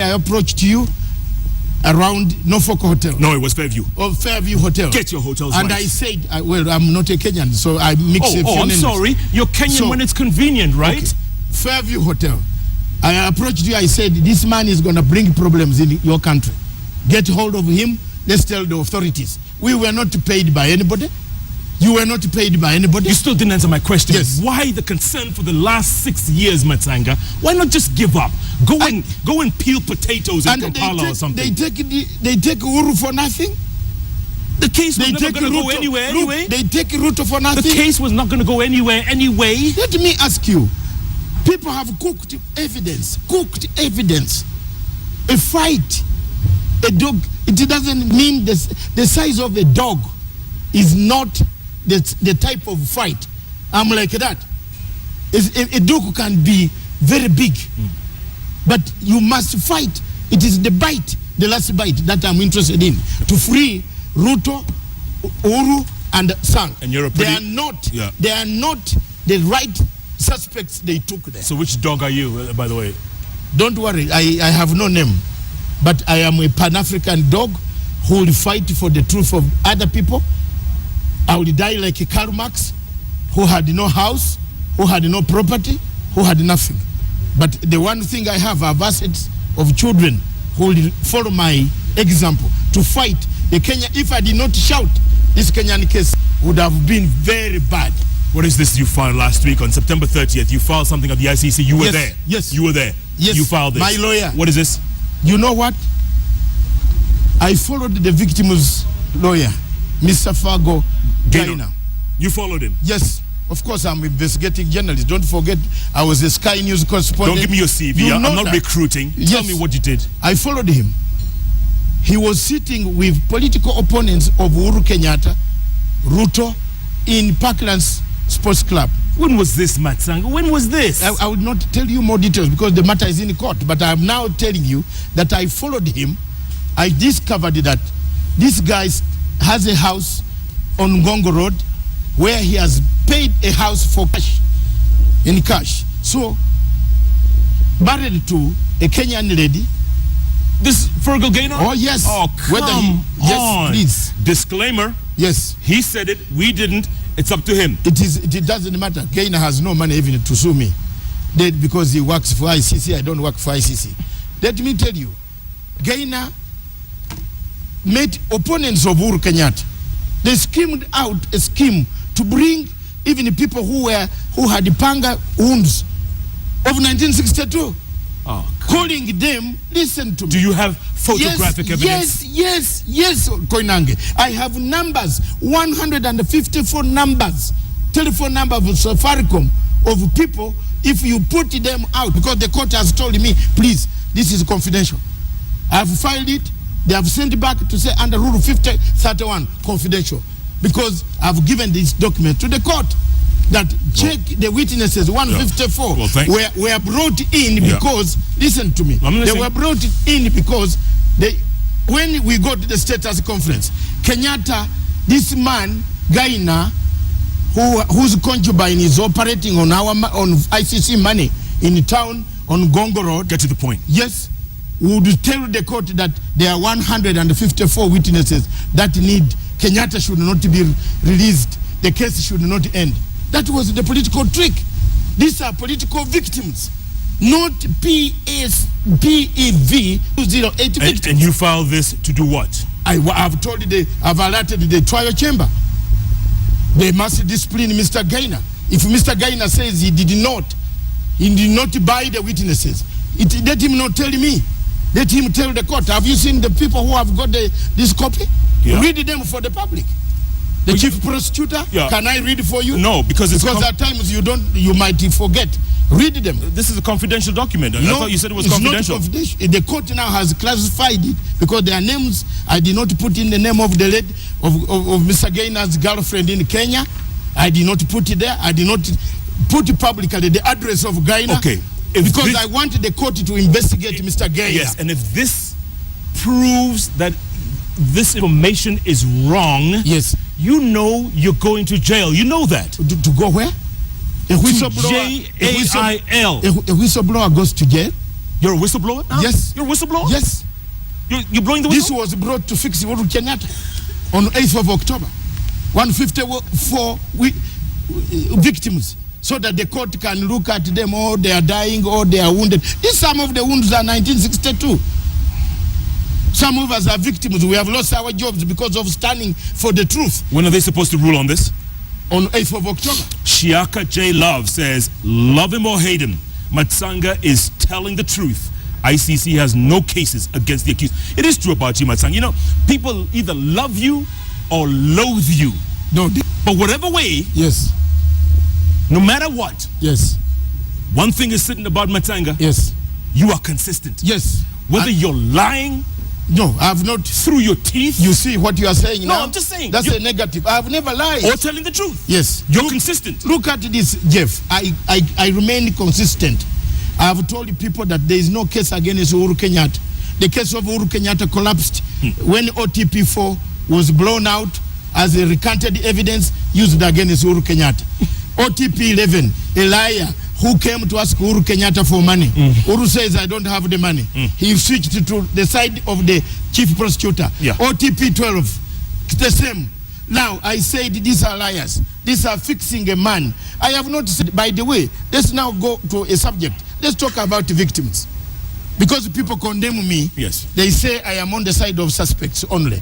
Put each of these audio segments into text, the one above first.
I approached you around Norfolk Hotel. No, it was Fairview. Or Fairview Hotel. Get your hotels and right. I said, well, I'm not a Kenyan, so I mix a few I'm names. sorry. You're Kenyan when it's convenient, right? Okay. Fairview Hotel. I approached you, I said, this man is going to bring problems in your country. Get hold of him, let's tell the authorities. We were not paid by anybody. You were not paid by anybody. You still didn't answer my question. Yes. Why the concern for the last 6 years, Matsanga? Why not just give up? Go and peel potatoes in Kampala or something. They take Uhuru for nothing. The case was never going to go anywhere anyway. They take Ruto for nothing. The case was not going to go anywhere anyway. Let me ask you. People have cooked evidence. A fight, a dog, it doesn't mean the size of a dog is not the type of fight. I'm like that. A dog can be very big, but you must fight. It is the bite, the last bite that I'm interested in, to free Ruto, Uhuru, and Sang. And you're they are not the right suspects they took there. So which dog are you, by the way? Don't worry, I have no name, but I am a Pan-African dog who will fight for the truth of other people. I will die like a Karl Marx, who had no house, who had no property, who had nothing. But the one thing I have assets of children who will follow my example to fight the Kenya. If I did not shout, this Kenyan case would have been very bad. What is this you filed last week on September 30th? You filed something at the ICC. You were there. Yes. You were there. Yes. You filed this. My lawyer. What is this? You know what? I followed the victim's lawyer, Mr. Fargo Gaina. You followed him? Yes. Of course, I'm investigating journalist. Don't forget, I was a Sky News correspondent. Don't give me your CV. I'm not recruiting. Yes. Tell me what you did. I followed him. He was sitting with political opponents of Uhuru Kenyatta, Ruto, in Parklands Sports Club. When was this, Matsanga? When was this? I will not tell you more details because the matter is in court. But I am now telling you that I followed him. I discovered that this guy has a house on Ngongo Road where he has paid a house for cash, in cash. So, married to a Kenyan lady. This Fergal Gaynor? Oh, yes. Oh, come on. Yes, please. Disclaimer. Yes. He said it. We didn't. It's up to him. It doesn't matter. Gaynor has no money even to sue me. Because he works for ICC, I don't work for ICC. Let me tell you, Gaynor made opponents of Uhuru Kenyatta. They schemed out a scheme to bring even people who had panga wounds of 1962. Oh, calling them, listen to me. Do you have photographic evidence? Yes, Koinange. I have numbers, 154 numbers, telephone number of Safaricom of people. If you put them out, because the court has told me, please, this is confidential. I have filed it. They have sent it back to say under Rule 5031, confidential. Because I've given this document to the court that check the witnesses, 154, were brought in because, listen to me, they were brought in because when we go to the status conference, Kenyatta, this man, Gaina, whose concubine is operating on ICC money in town on Ngongo Road. Get to the point. Yes. Would tell the court that there are 154 witnesses that need Kenyatta should not be released. The case should not end. That was the political trick. These are political victims, not PEV 208 victims. And you filed this to do what? I've alerted the trial chamber. They must discipline Mr. Gaynor. If Mr. Gaynor says he did not buy the witnesses, let him not tell me. Let him tell the court. Have you seen the people who have got this copy? Yeah. Read them for the public. The chief prosecutor, can I read for you? No, because at times you might forget. Read them. This is a confidential document. I thought you said it was confidential. Not confidential. The court now has classified it because their names, I did not put in the name of the lady, of Mr. Gaynor's girlfriend in Kenya. I did not put it there. I did not put publicly the address of Gaynor. Okay. Because I wanted the court to investigate Mr. Gaynor. Yes, and if this proves that this information is wrong, yes, you know you're going to jail. You know that. To go where? A whistleblower. Jail. A whistleblower goes to jail. You're a whistleblower now? Yes. You're a whistleblower? Yes. You're blowing the whistle? This was brought to fix Uhuru Kenyatta on 8th of October. 154 victims, so that the court can look at them, or they are dying or they are wounded. Some of the wounds are 1962. Some of us are victims. We have lost our jobs because of standing for the truth. When are they supposed to rule on this? On 8th of October. Shiaka J. Love says, love him or hate him, Matsanga is telling the truth. ICC has no cases against the accused. It is true about you, Matsanga. You know, people either love you or loathe you. No. But whatever way, yes, no matter what, yes, one thing is certain about Matsanga. Yes. You are consistent. Yes. Whether you're lying, no, I have not. Through your teeth. You see what you are saying now? No, I'm just saying. That's a negative. I have never lied. Or telling the truth. Yes. You're consistent. Look at this, Jeff. I remain consistent. I have told people that there is no case against Uhuru Kenyatta. The case of Uhuru Kenyatta collapsed when OTP4 was blown out as a recanted evidence used against Uhuru Kenyatta. OTP11, a liar who came to ask Uhuru Kenyatta for money. Uhuru says, I don't have the money. He switched to the side of the chief prosecutor. Yeah. OTP12, the same. Now, I said these are liars. These are fixing a man. I have not said, by the way, let's now go to a subject. Let's talk about the victims. Because people condemn me, yes, they say I am on the side of suspects only.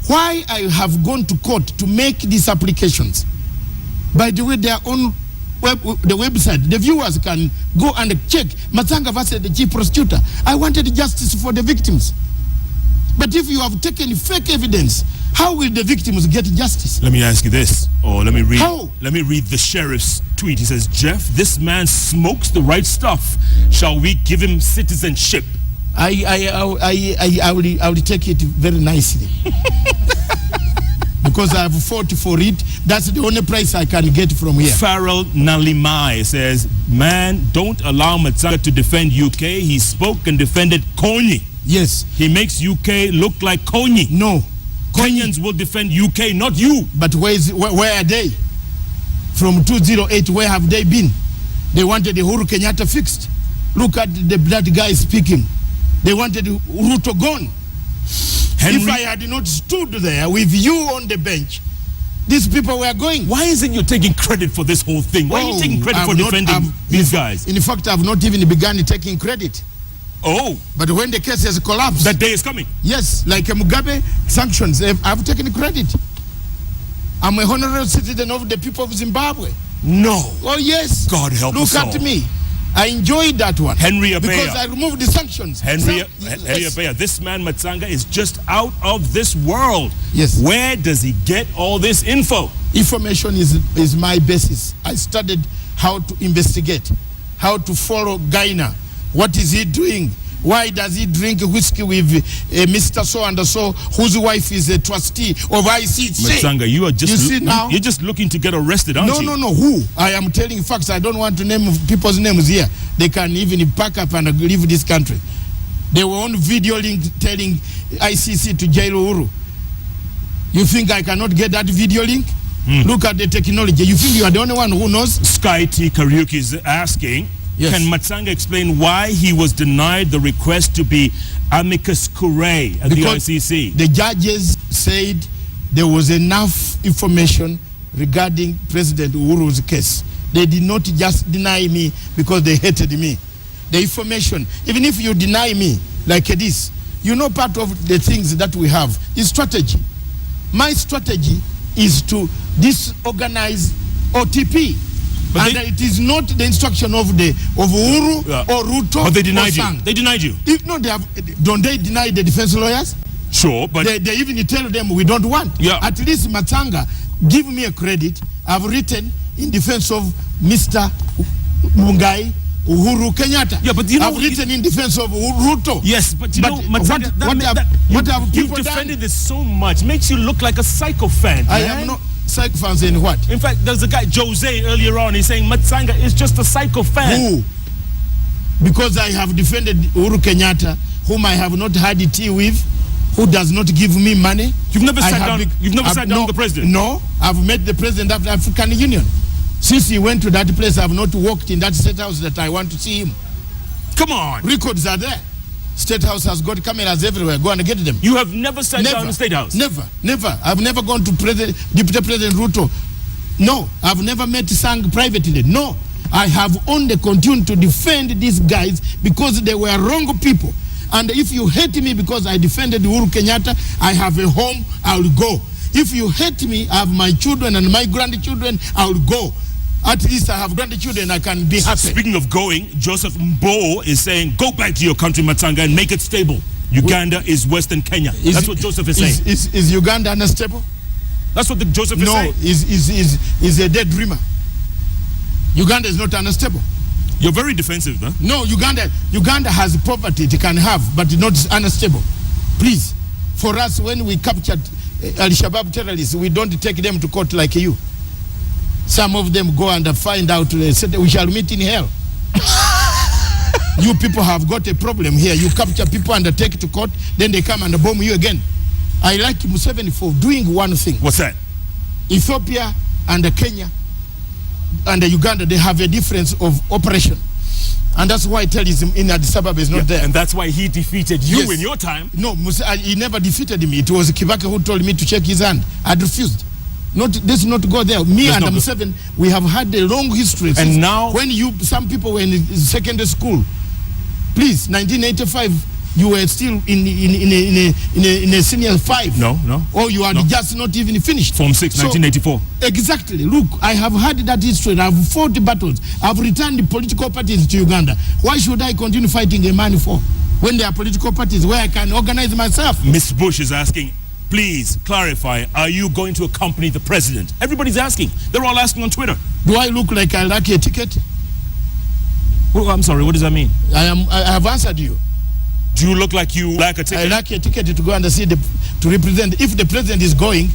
Why I have gone to court to make these applications? By the way, their own the website, the viewers can go and check. Matsanga versus the chief prosecutor. I wanted justice for the victims. But if you have taken fake evidence, how will the victims get justice? Let me ask you this, or let me read. How? Let me read the sheriff's tweet. He says, Jeff, this man smokes the right stuff. Shall we give him citizenship? I will take it very nicely. Because I have fought for it. That's the only price I can get from here. Farrell Nalimai says, man, don't allow Matsanga to defend UK. He spoke and defended Koinange. Yes. He makes UK look like Koinange. No. Kenyans will defend UK, not you. But where are they? From 2008, where have they been? They wanted the Uhuru Kenyatta fixed. Look at that guy speaking. They wanted Ruto gone. If I had not stood there with you on the bench, these people were going. Why isn't you taking credit for this whole thing? Why are you taking credit for defending these guys? In fact, I have not even begun taking credit. Oh. But when the case has collapsed. That day is coming. Yes, like Mugabe sanctions, I've taken credit. I'm a honorary citizen of the people of Zimbabwe. No. Oh, yes. God help us all. Look at me. I enjoyed that one. Henry Abeya. Because I removed the sanctions. Henry Abeya, this man Matsanga is just out of this world. Yes. Where does he get all this info? Information is my basis. I studied how to investigate, how to follow Gaina. What is he doing? Why does he drink whiskey with Mr. So-and-so, whose wife is a trustee of ICC? Matsanga, you are just you're just looking to get arrested, aren't you? No. Who? I am telling facts. I don't want to name people's names here. They can even pack up and leave this country. They were on video link telling ICC to jail Uhuru. You think I cannot get that video link? Look at the technology. You think you are the only one who knows? Sky T. Kariuki is asking, yes, can Matsanga explain why he was denied the request to be amicus curiae at the ICC? The judges said there was enough information regarding President Uhuru's case. They did not just deny me because they hated me. The information, even if you deny me like this, you know, part of the things that we have is strategy. My strategy is to disorganize OTP. But and it is not the instruction of Uhuru or Ruto. But they denied you. They denied you. No, don't they deny the defense lawyers? Sure, but they even tell them we don't want. Yeah. At least Matsanga, give me a credit. I've written in defense of Mr. Mungai Uhuru Kenyatta. Yeah, but you know, I've written in defense of Ruto. Yes, but you know, Matsanga, what have you've defended this so much, makes you look like a psychophant. I am not. Psychophants in what? In fact, there's a guy, Jose, earlier on, he's saying Matsanga is just a psychophant. Who? Because I have defended Uhuru Kenyatta, whom I have not had tea with, who does not give me money. You've never sat down with the president? No, I've met the president of the African Union. Since he went to that place, I've not walked in that state house that I want to see him. Come on. Records are there. State House has got cameras everywhere. Go and get them. You have never sat down in the State House? Never. I've never gone to Deputy President Ruto. No. I've never met Sang privately. No. I have only continued to defend these guys because they were wrong people. And if you hate me because I defended Uhuru Kenyatta, I have a home, I will go. If you hate me, I have my children and my grandchildren, I will go. At least I have grandchildren, I can be happy. Speaking of going, Joseph Mbo is saying, go back to your country, Matsanga, and make it stable. Uganda is Western Kenya. That's what Joseph is saying. Is Uganda unstable? That's what Joseph is saying. No, is a dead dreamer. Uganda is not unstable. You're very defensive, huh? No, Uganda has poverty it can have, but not unstable. Please, for us, when we captured Al-Shabaab terrorists, we don't take them to court like you. Some of them go and find out, say, we shall meet in hell. You people have got a problem here. You capture people and take to court, then they come and bomb you again. I like Museveni for doing one thing. What's that? Ethiopia and Kenya and Uganda, they have a difference of operation. And that's why terrorism in Addis Ababa is not there. And that's why he defeated you in your time. No, he never defeated me. It was Kibaki who told me to shake his hand. I refused. Let's not go there. Me and Museveni, we have had a long history. And now, when some people were in secondary school, please, 1985, you were still in a senior 5. No. Or you are just not even finished. Form 6, 1984. Exactly. Look, I have had that history. I have fought battles. I have returned the political parties to Uganda. Why should I continue fighting a man for when there are political parties where I can organize myself? Ms. Bush is asking, please clarify, are you going to accompany the president? Everybody's asking. They're all asking on Twitter. Do I look like I lack a ticket? Oh, I'm sorry, what does that mean? I have answered you. Do you look like you lack a ticket? I lack a ticket to go and see to represent. If the president is going,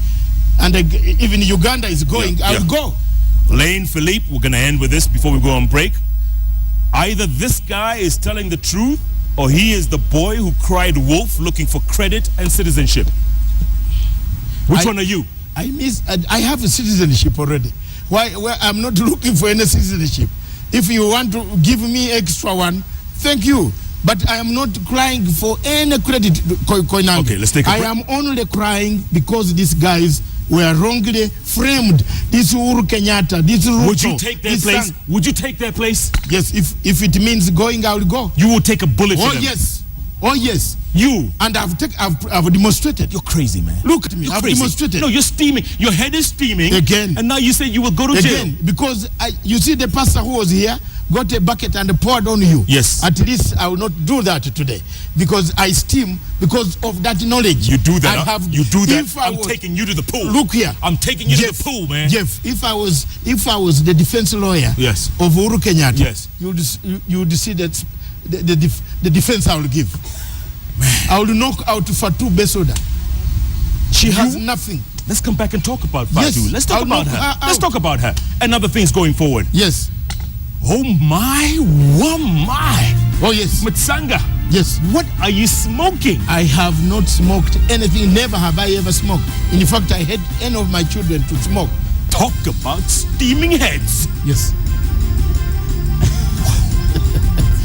and even Uganda is going, I will go. Lane Philippe, we're going to end with this before we go on break. Either this guy is telling the truth, or he is the boy who cried wolf looking for credit and citizenship. Which one are you? I have a citizenship already. Why I'm not looking for any citizenship. If you want to give me extra one, thank you. But I am not crying for any credit, Koinange. Okay, let's take a break. I am only crying because these guys were wrongly framed. This Uhuru Kenyatta, this Ruto. Would you take their place? Would you take their place? Yes, if it means going, I will go. You will take a bullet for them? Oh yes. You. And I've demonstrated. You're crazy, man. Look at me. I've demonstrated. No, you're steaming. Your head is steaming. Again. And now you say you will go to jail. Because you see the pastor who was here got a bucket and poured on you. Yes. At least I will not do that today. Because I steam because of that knowledge. You do that. You do that. I'm taking you to the pool. Look here. I'm taking you to the pool, man. Jeff, if I was the defense lawyer of Uhuru Kenyatta, you would see that the defense I will give. Man. I will knock out Fatou Bensouda. She has nothing. Let's come back and talk about Fatou. Yes, Let's talk about her. Let's talk about her and other things going forward. Yes. Oh my, Oh yes. Matsanga. Yes. What are you smoking? I have not smoked anything. Never have I ever smoked. In fact, I had any of my children to smoke. Talk about steaming heads. Yes.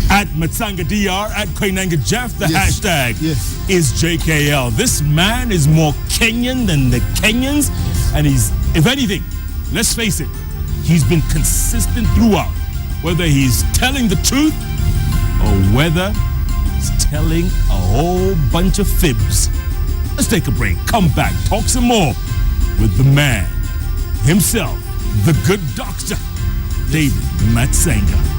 At Matsanga DR, at Koinange Jeff, the hashtag is JKL. This man is more Kenyan than the Kenyans, and he's, if anything, let's face it, he's been consistent throughout, whether he's telling the truth or whether he's telling a whole bunch of fibs. Let's take a break, come back, talk some more with the man himself, the good doctor, David Matsanga.